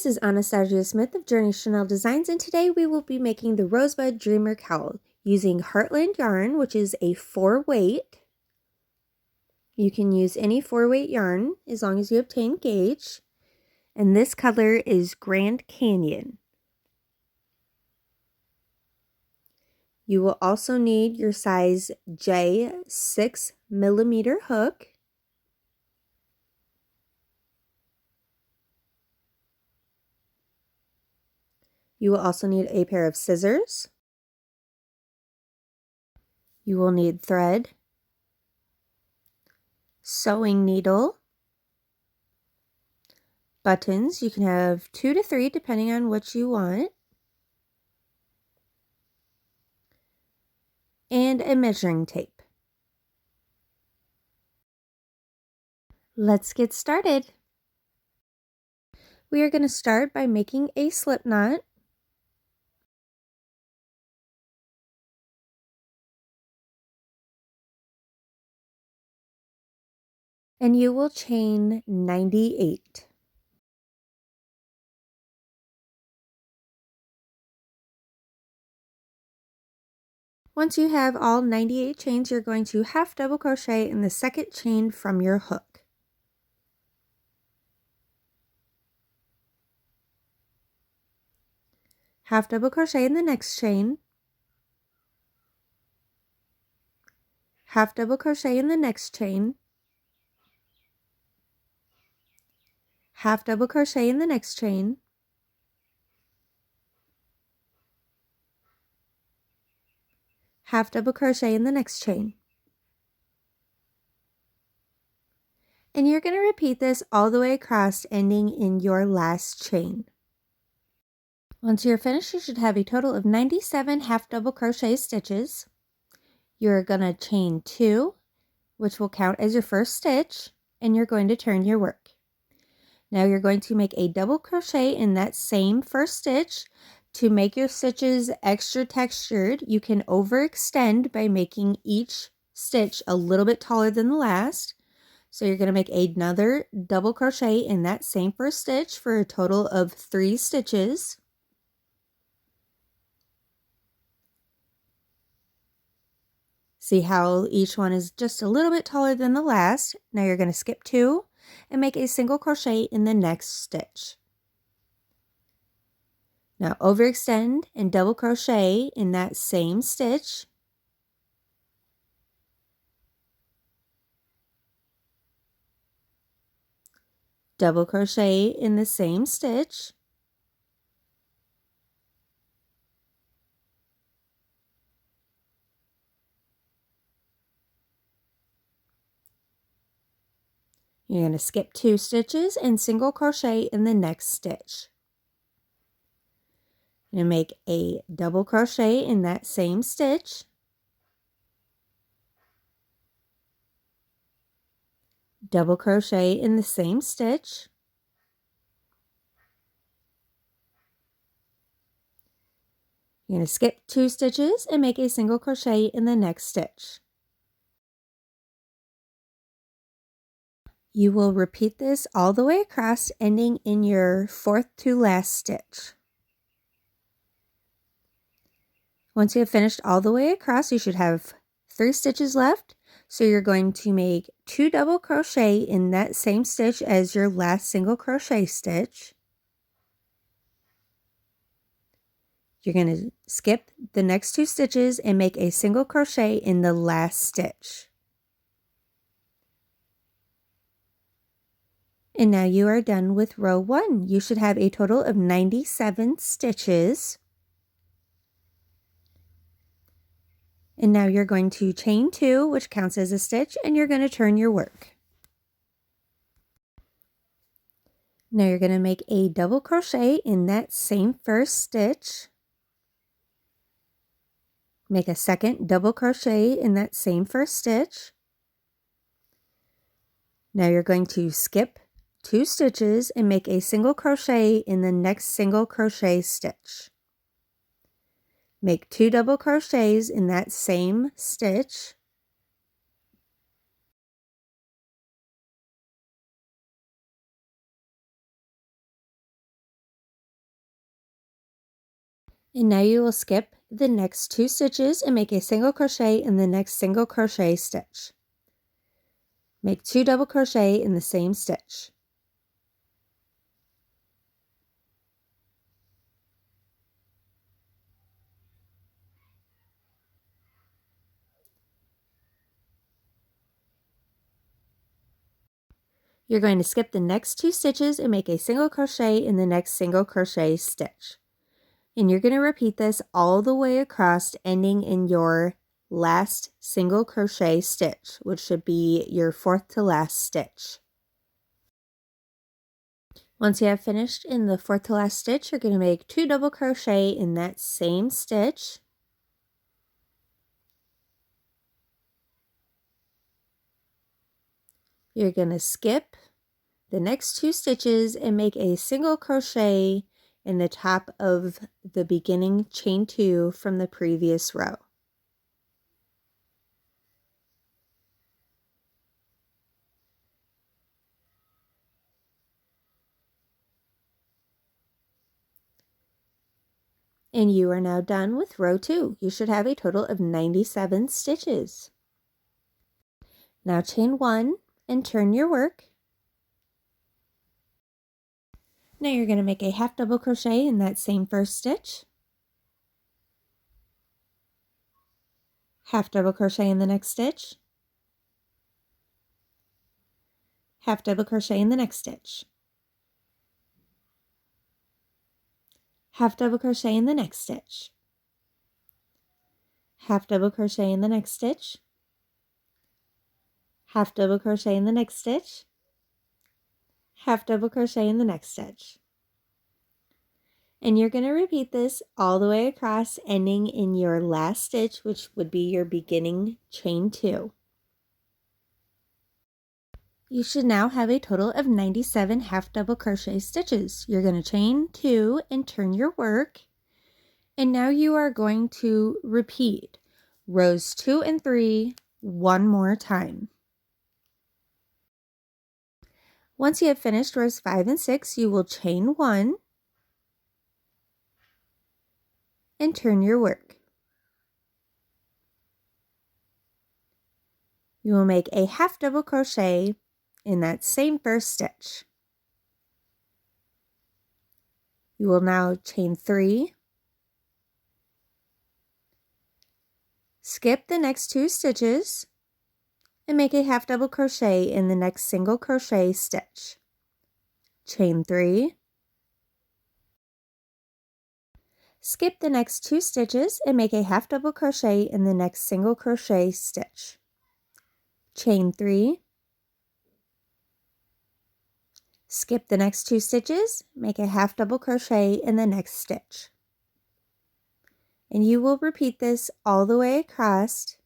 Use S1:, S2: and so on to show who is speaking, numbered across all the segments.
S1: is Anastasia Smith of Journey Chanel Designs, and today we will be making the Rosebud Dreamer Cowl using Heartland yarn, which is a 4-weight. You can use any 4-weight yarn as long as you obtain gauge. And this color is Grand Canyon. You will also need your size J 6mm hook. You will also need a pair of scissors. You will need thread, sewing needle, buttons. You can have 2 to 3 depending on what you want, and a measuring tape. Let's get started. We are going to start by making a slip knot. And you will chain 98. Once you have all 98 chains, you're going to half double crochet in the second chain from your hook. Half double crochet in the next chain. Half double crochet in the next chain. Half double crochet in the next chain. Half double crochet in the next chain. And you're going to repeat this all the way across, ending in your last chain. Once you're finished, you should have a total of 97 half double crochet stitches. You're going to chain 2, which will count as your first stitch, and you're going to turn your work. Now you're going to make a double crochet in that same first stitch. To make your stitches extra textured, you can overextend by making each stitch a little bit taller than the last. So you're going to make another double crochet in that same first stitch for a total of 3 stitches. See how each one is just a little bit taller than the last. Now you're going to skip 2 and make a single crochet in the next stitch. Now overextend and double crochet in that same stitch. Double crochet in the same stitch. You're going to skip 2 stitches and single crochet in the next stitch. You're going to make a double crochet in that same stitch. Double crochet in the same stitch. You're going to skip 2 stitches and make a single crochet in the next stitch. You will repeat this all the way across, ending in your 4th to last stitch. Once you have finished all the way across, you should have 3 stitches left. So you're going to make 2 double crochet in that same stitch as your last single crochet stitch. You're going to skip the next 2 stitches and make a single crochet in the last stitch. And now you are done with row 1. You should have a total of 97 stitches. And now you're going to chain 2, which counts as a stitch, and you're going to turn your work. Now you're going to make a double crochet in that same first stitch. Make a second double crochet in that same first stitch. Now you're going to skip 2 stitches and make a single crochet in the next single crochet stitch. Make 2 double crochets in that same stitch. And now you will skip the next 2 stitches and make a single crochet in the next single crochet stitch. Make 2 double crochet in the same stitch. You're going to skip the next 2 stitches and make a single crochet in the next single crochet stitch. And you're going to repeat this all the way across, ending in your last single crochet stitch, which should be your 4th to last stitch. Once you have finished in the 4th to last stitch, you're going to make 2 double crochet in that same stitch. You're going to skip the next 2 stitches and make a single crochet in the top of the beginning chain 2 from the previous row. And you are now done with row 2. You should have a total of 97 stitches. Now chain 1 and turn your work. Now you're going to make a half double crochet in that same first stitch. Half double crochet in the next stitch. Half double crochet in the next stitch. Half double crochet in the next stitch. Half double crochet in the next stitch. Half double crochet in the next stitch. Half double crochet in the next stitch. And you're going to repeat this all the way across, ending in your last stitch, which would be your beginning chain 2. You should now have a total of 97 half double crochet stitches. You're going to chain 2 and turn your work. And now you are going to repeat rows 2 and 3 one more time. Once you have finished rows 5 and 6, you will chain 1 and turn your work. You will make a half double crochet in that same first stitch. You will now chain 3, skip the next 2 stitches, and make a half double crochet in the next single crochet stitch. Chain 3, skip the next 2 stitches and make a half double crochet in the next single crochet stitch. Chain 3, skip the next 2 stitches, make a half double crochet in the next stitch. And you will repeat this all the way across,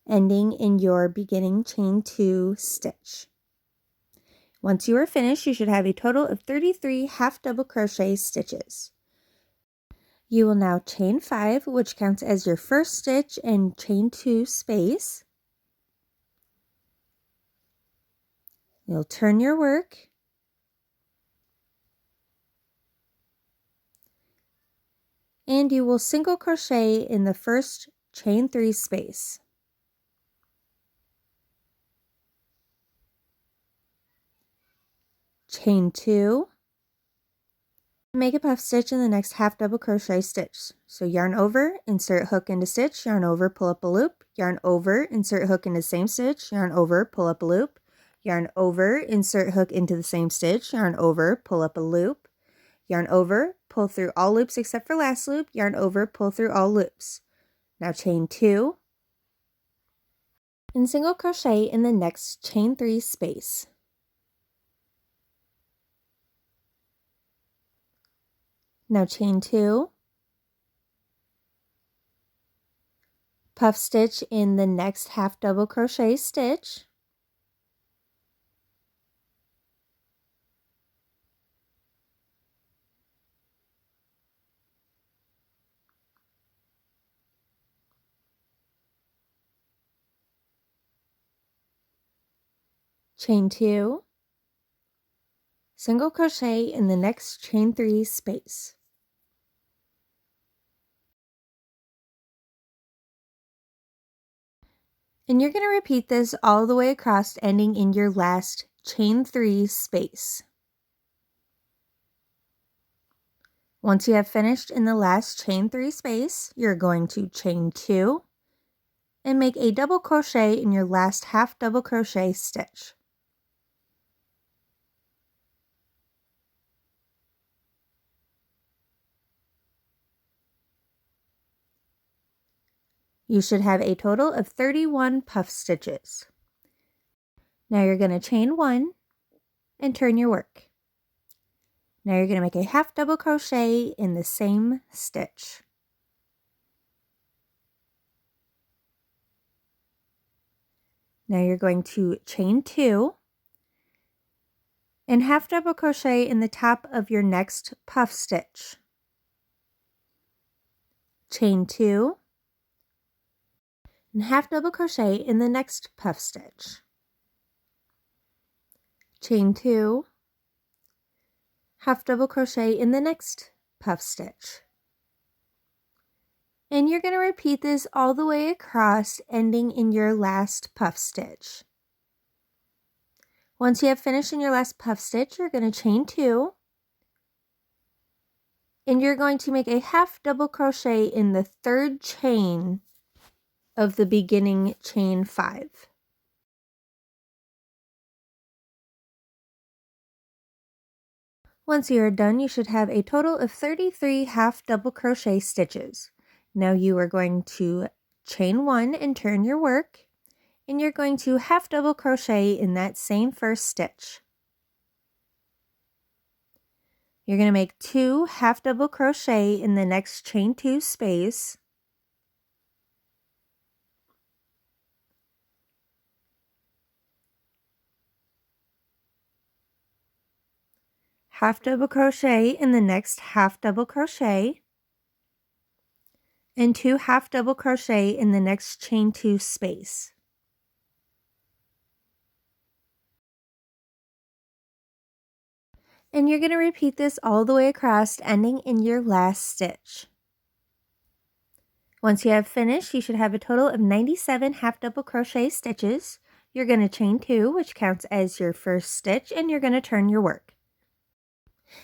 S1: ending in your beginning chain 2 stitch. Once you are finished, you should have a total of 33 half double crochet stitches. You will now chain 5, which counts as your first stitch and chain 2 space. You'll turn your work, and you will single crochet in the first chain 3 space. Chain 2, make a puff stitch in the next half double crochet stitch. So yarn over, insert hook into stitch, yarn over, pull up a loop, yarn over, insert hook into the same stitch, yarn over, pull up a loop, yarn over, insert hook into the same stitch, yarn over, pull up a loop, yarn over, pull through all loops except for last loop, yarn over, pull through all loops. Now chain 2 and single crochet in the next chain 3 space. Now chain 2, puff stitch in the next half double crochet stitch, chain 2, single crochet in the next chain 3 space. And you're going to repeat this all the way across, ending in your last chain 3 space. Once you have finished in the last chain 3 space, you're going to chain 2 and make a double crochet in your last half double crochet stitch. You should have a total of 31 puff stitches. Now you're going to chain 1 and turn your work. Now you're going to make a half double crochet in the same stitch. Now you're going to chain 2 and half double crochet in the top of your next puff stitch. Chain 2 and half double crochet in the next puff stitch. Chain 2, half double crochet in the next puff stitch. And you're going to repeat this all the way across, ending in your last puff stitch. Once you have finished in your last puff stitch, you're going to chain 2 and you're going to make a half double crochet in the third chain of the beginning chain 5. Once you are done, you should have a total of 33 half double crochet stitches. Now you are going to chain 1 and turn your work, and you're going to half double crochet in that same first stitch. You're going to make 2 half double crochet in the next chain 2 space. Half double crochet in the next half double crochet, and 2 half double crochet in the next chain 2 space. And you're going to repeat this all the way across, ending in your last stitch. Once you have finished, you should have a total of 97 half double crochet stitches. You're going to chain 2, which counts as your first stitch, and you're going to turn your work.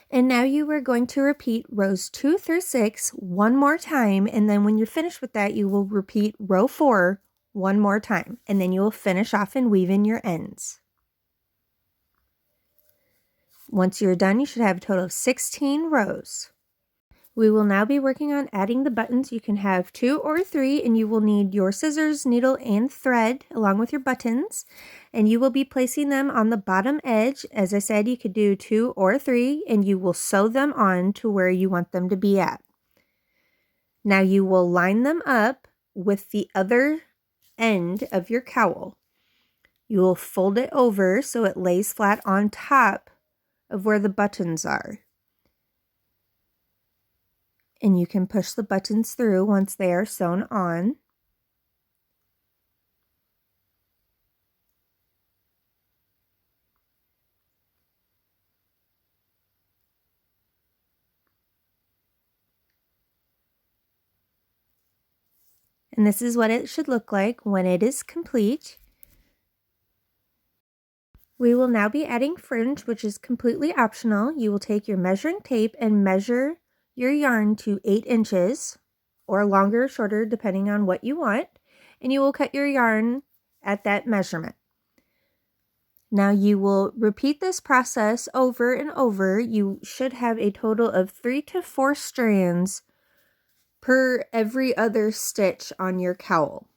S1: And now you are going to repeat rows 2 through 6 one more time, and then when you're finished with that, you will repeat row 4 one more time, and then you will finish off and weave in your ends. Once you're done, you should have a total of 16 rows. We will now be working on adding the buttons. You can have 2 or 3, and you will need your scissors, needle, and thread along with your buttons, and you will be placing them on the bottom edge. As I said, you could do 2 or 3, and you will sew them on to where you want them to be at. Now you will line them up with the other end of your cowl. You will fold it over so it lays flat on top of where the buttons are. And you can push the buttons through once they are sewn on. And this is what it should look like when it is complete. We will now be adding fringe, which is completely optional. You will take your measuring tape and measure your yarn to 8 inches, or longer or shorter depending on what you want, and you will cut your yarn at that measurement. Now you will repeat this process over and over. You should have a total of 3 to 4 strands per every other stitch on your cowl.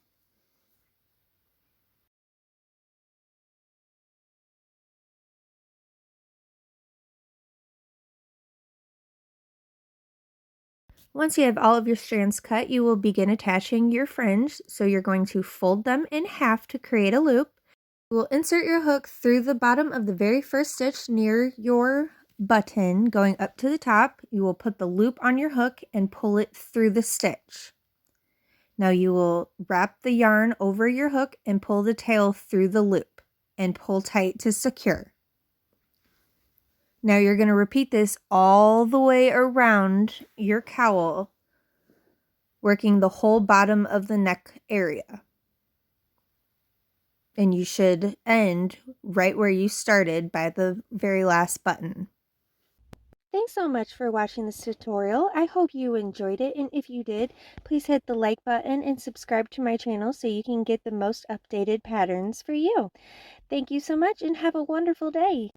S1: Once you have all of your strands cut, you will begin attaching your fringe. So you're going to fold them in half to create a loop. You will insert your hook through the bottom of the very first stitch near your button going up to the top. You will put the loop on your hook and pull it through the stitch. Now you will wrap the yarn over your hook and pull the tail through the loop and pull tight to secure. Now you're going to repeat this all the way around your cowl, working the whole bottom of the neck area. And you should end right where you started by the very last button. Thanks so much for watching this tutorial. I hope you enjoyed it, and if you did, please hit the like button and subscribe to my channel so you can get the most updated patterns for you. Thank you so much and have a wonderful day.